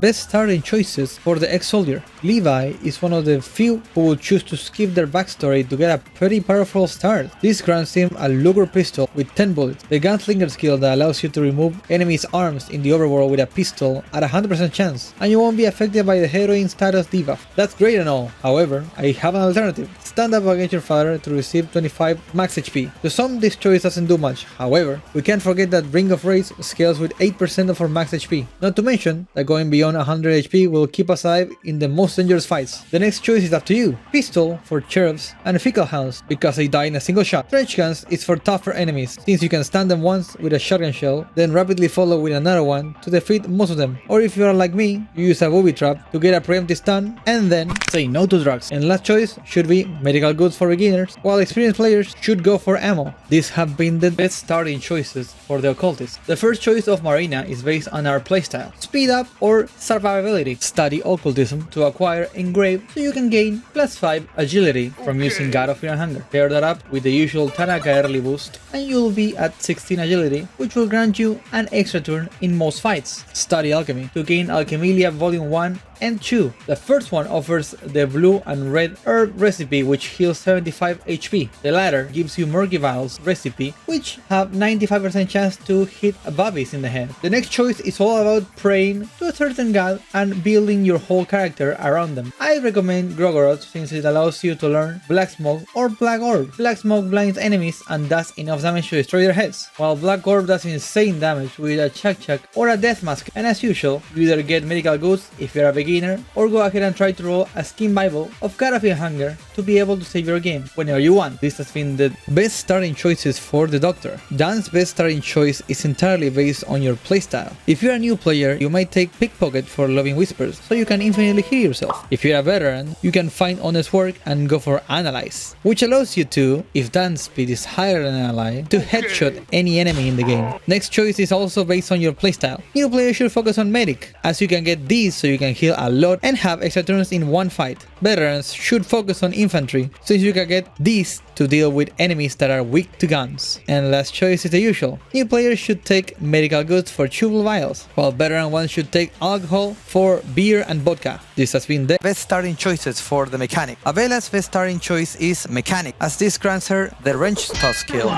Best starting choices for the ex-soldier. Levi is one of the few who will choose to skip their backstory to get a pretty powerful start. This grants him a Luger pistol with 10 bullets, the gunslinger skill that allows you to remove enemies' arms in the overworld with a pistol at 100% chance, and you won't be affected by the heroine status debuff. That's great and all, however, I have an alternative. Stand up against your father to receive 25 max HP. To some, this choice doesn't do much, however, we can't forget that Ring of Rays scales with 8% of our max HP, not to mention that going beyond 100 HP will keep us alive in the most dangerous fights. The next choice is up to you. Pistol for sheriffs and fecal hounds because they die in a single shot. Trench guns is for tougher enemies since you can stun them once with a shotgun shell, then rapidly follow with another one to defeat most of them. Or if you are like me, you use a booby trap to get a preemptive stun and then say no to drugs. And last choice should be medical goods for beginners, while experienced players should go for ammo. These have been the best starting choices for the Occultist. The first choice of Marina is based on our playstyle. Speed up or survivability. Study occultism to acquire engrave so you can gain +5 agility from using God of Fear Hunger. Pair that up with the usual Tanaka early boost and you'll be at 16 agility, which will grant you an extra turn in most fights. Study alchemy to gain Alchemelia Volume 1 and 2. The first one offers the blue and red herb recipe which heals 75 HP. The latter gives you Murky Vials recipe which have 95% chance to hit bobbies in the head. The next choice is all about praying to a certain god and building your whole character around them. I recommend Grogoroth since it allows you to learn Black Smoke or Black Orb. Black Smoke blinds enemies and does enough damage to destroy their heads, while Black Orb does insane damage with a Chak or a Death Mask, and as usual, you either get medical goods if you're a beginner, or go ahead and try to roll a skin Bible of God of Fear Hunger to be able to save your game whenever you want. This has been the best starting choices for the Doctor. Daan's best starting choice is entirely based on your playstyle. If you're a new player, you might take Pickpocket for Loving Whispers, so you can infinitely heal yourself. If you're a veteran, you can find Honest Work and go for Analyze, which allows you to, if Daan's speed is higher than an ally, to headshot any enemy in the game. Next choice is also based on your playstyle. New players should focus on Medic, as you can get these so you can heal a lot and have extra turns in one fight. Veterans should focus on Infantry, since you can get these to deal with enemies that are weak to guns. And last choice is the usual. New players should take medical goods for chewable vials, while veteran ones should take alcohol for beer and vodka. This has been the best starting choices for the mechanic. Abella's best starting choice is Mechanic, as this grants her the Wrench Toss skill.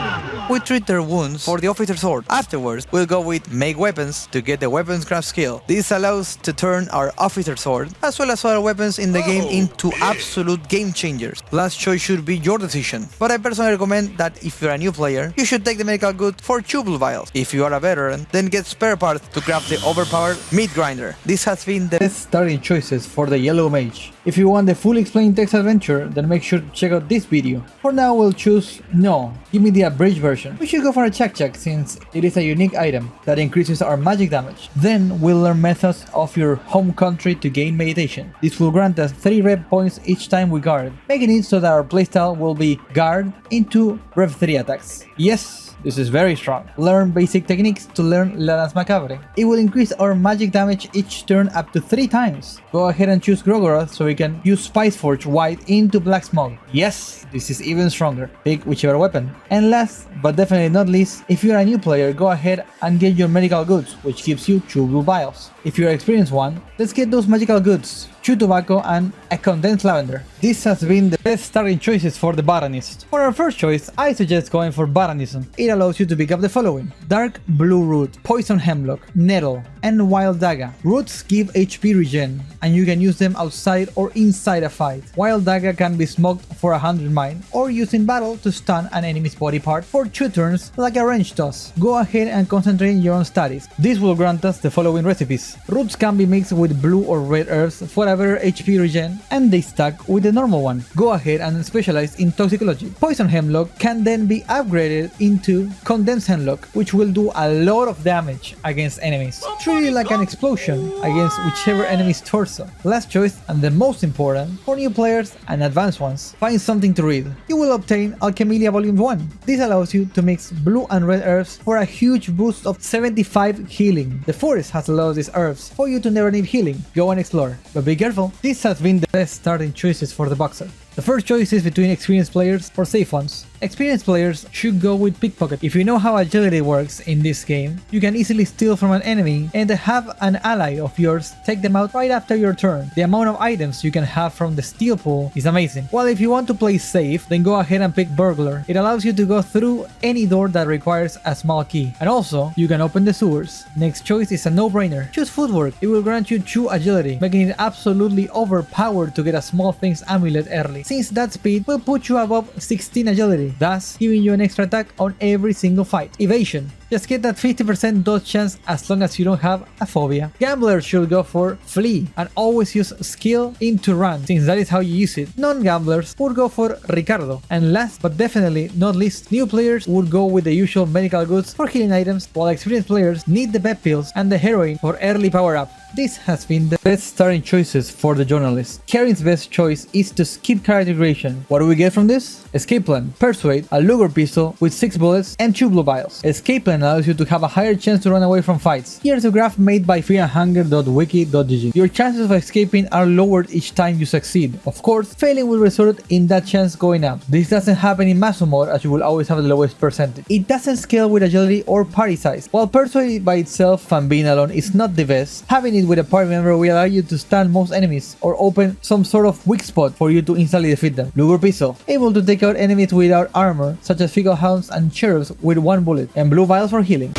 We treat their wounds for the Officer Sword. Afterwards, we'll go with Make Weapons to get the Weapons Craft skill. This allows to turn our Officer Sword, as well as other weapons in the game, into absolute game changers. Last choice should be your decision, but I personally recommend that if you're a new player, you should take the medical good for chewable vials. If you are a veteran, then get spare parts to craft the overpowered meat grinder. This has been the best starting choices for the Yellow Mage. If you want the fully explained text adventure, then make sure to check out this video. For now, we'll choose No, give me the abridged version. We should go for a Chak since it is a unique item that increases our magic damage. Then we'll learn methods of your home country to gain meditation. This will grant us 3 rep points each time we guard, making it so that our playstyle will be guard into rev 3 attacks. Yes, this is very strong. Learn basic techniques to learn La Lance Macabre. It will increase our magic damage each turn up to 3 times. Go ahead and choose Grogoroth so we can use Spiceforge White into Black Smoke. Yes, this is even stronger. Pick whichever weapon. And last, but definitely not least, if you're a new player, go ahead and get your medical goods, which gives you chewable vials. If you're an experienced one, let's get those magical goods, chew tobacco and a condensed lavender. This has been the best starting choices for the Botanist. For our first choice, I suggest going for Botanism. It allows you to pick up the following: Dark Blue Root, Poison Hemlock, Nettle, and Wild Daga. Roots give HP regen, and you can use them outside or inside a fight. Wild Daga can be smoked for 100 mine, or used in battle to stun an enemy's body part for 2 turns like a Wrench Toss. Go ahead and concentrate your own studies. This will grant us the following recipes. Roots can be mixed with blue or red herbs for a better HP regen, and they stack with the normal one. Go ahead and specialize in toxicology. Poison Hemlock can then be upgraded into Condensed Hemlock, which will do a lot of damage against enemies. Treat it like an explosion against whichever enemy's torso. Last choice, and the most important, for new players and advanced ones, find something to read. You will obtain Alchemelia Volume 1. This allows you to mix blue and red herbs for a huge boost of 75 healing. The forest has a lot of these herbs for you to never need healing. Go and explore, but be careful. This has been the best starting choices for the Boxer. The first choice is between experienced players or safe ones. Experienced players should go with Pickpocket. If you know how agility works in this game, you can easily steal from an enemy and have an ally of yours take them out right after your turn. The amount of items you can have from the steal pool is amazing. While if you want to play safe, then go ahead and pick Burglar. It allows you to go through any door that requires a small key. And also, you can open the sewers. Next choice is a no-brainer. Choose Footwork. It will grant you 2 agility, making it absolutely overpowered to get a small things amulet early, since that speed will put you above 16 agility, thus giving you an extra attack on every single fight. Evasion. Just get that 50% dodge chance as long as you don't have a phobia. Gamblers should go for Flee and always use skill into run, since that is how you use it. Non-gamblers would go for Ricardo. And last but definitely not least, new players would go with the usual medical goods for healing items, while experienced players need the Bed Pills and the Heroin for early power up. This has been the best starting choices for the journalist. Karin's best choice is to skip character creation. What do we get from this? Escape Plan, Persuade, a Luger pistol with 6 bullets and 2 blue vials. Escape Plan allows you to have a higher chance to run away from fights. Here's a graph made by fearhunger.wiki.gg. Your chances of escaping are lowered each time you succeed. Of course, failing will result in that chance going up. This doesn't happen in Maso mode, as you will always have the lowest percentage. It doesn't scale with agility or party size. While Persuade by itself and being alone is not the best, having it with a party member will allow you to stun most enemies or open some sort of weak spot for you to instantly defeat them. Luger pistol, able to take out enemies without armor, such as Fecal Hounds and Cherubs with 1 bullet, and blue vials for healing.